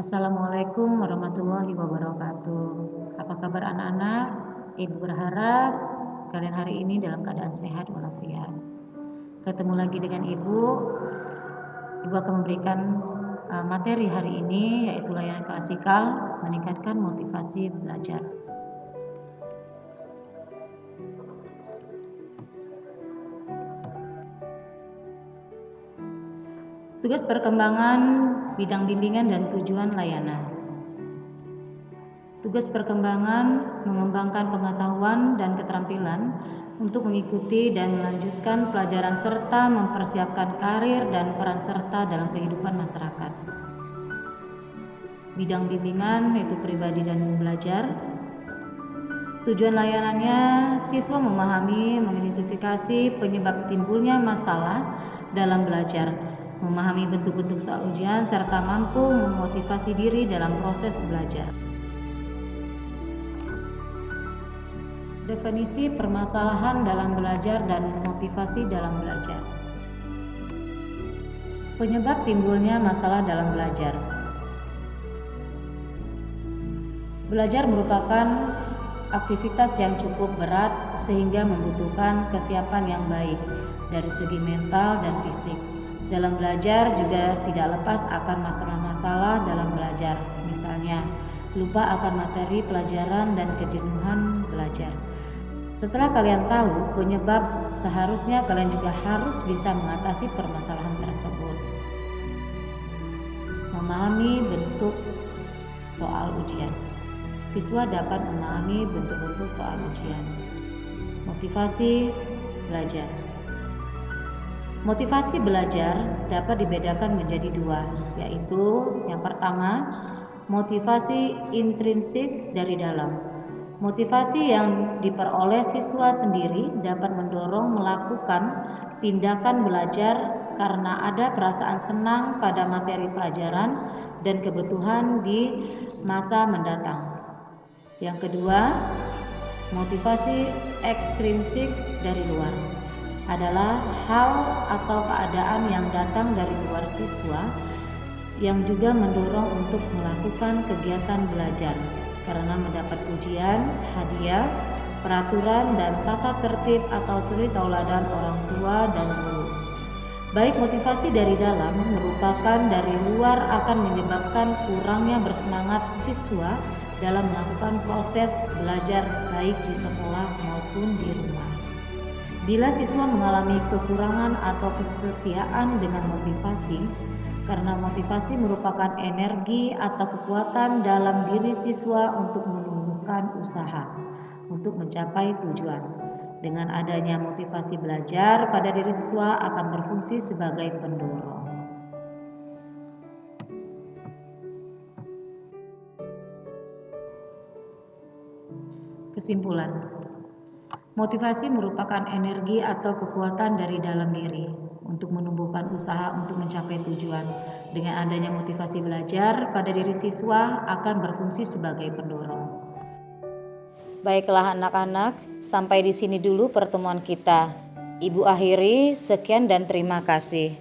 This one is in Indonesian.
Assalamualaikum warahmatullahi wabarakatuh. Apa kabar anak-anak? Ibu berharap kalian hari ini dalam keadaan sehat walafiat. Ketemu lagi dengan Ibu. Ibu akan memberikan materi hari ini, yaitu layanan klasikal meningkatkan motivasi belajar. Tugas perkembangan bidang bimbingan dan tujuan layanan. Tugas perkembangan mengembangkan pengetahuan dan keterampilan untuk mengikuti dan melanjutkan pelajaran serta mempersiapkan karir dan peran serta dalam kehidupan masyarakat. Bidang bimbingan yaitu pribadi dan belajar. Tujuan layanannya, siswa memahami, mengidentifikasi penyebab timbulnya masalah dalam belajar, memahami bentuk-bentuk soal ujian, serta mampu memotivasi diri dalam proses belajar. Definisi permasalahan dalam belajar dan motivasi dalam belajar. Penyebab timbulnya masalah dalam belajar. Belajar merupakan aktivitas yang cukup berat sehingga membutuhkan kesiapan yang baik dari segi mental dan fisik. Dalam belajar juga tidak lepas akan masalah-masalah dalam belajar, misalnya lupa akan materi pelajaran dan kejenuhan belajar. Setelah kalian tahu penyebab, seharusnya kalian juga harus bisa mengatasi permasalahan tersebut. Memahami bentuk soal ujian. Siswa dapat memahami bentuk-bentuk soal ujian. Motivasi belajar. Motivasi belajar dapat dibedakan menjadi dua, yaitu yang pertama, motivasi intrinsik dari dalam. Motivasi yang diperoleh siswa sendiri dapat mendorong melakukan tindakan belajar karena ada perasaan senang pada materi pelajaran dan kebutuhan di masa mendatang. Yang kedua, motivasi ekstrinsik dari luar adalah hal atau keadaan yang datang dari luar siswa yang juga mendorong untuk melakukan kegiatan belajar karena mendapat pujian, hadiah, peraturan, dan tata tertib atau suri tauladan orang tua dan guru. Baik motivasi dari dalam merupakan dari luar akan menyebabkan kurangnya bersemangat siswa dalam melakukan proses belajar baik di sekolah maupun di rumah. Bila siswa mengalami kekurangan atau kesetiaan dengan motivasi, karena motivasi merupakan energi atau kekuatan dalam diri siswa untuk menumbuhkan usaha untuk mencapai tujuan. Dengan adanya motivasi belajar pada diri siswa akan berfungsi sebagai pendorong. Kesimpulan. Motivasi merupakan energi atau kekuatan dari dalam diri untuk menumbuhkan usaha untuk mencapai tujuan. Dengan adanya motivasi belajar pada diri siswa akan berfungsi sebagai pendorong. Baiklah anak-anak, sampai di sini dulu pertemuan kita. Ibu akhiri, sekian dan terima kasih.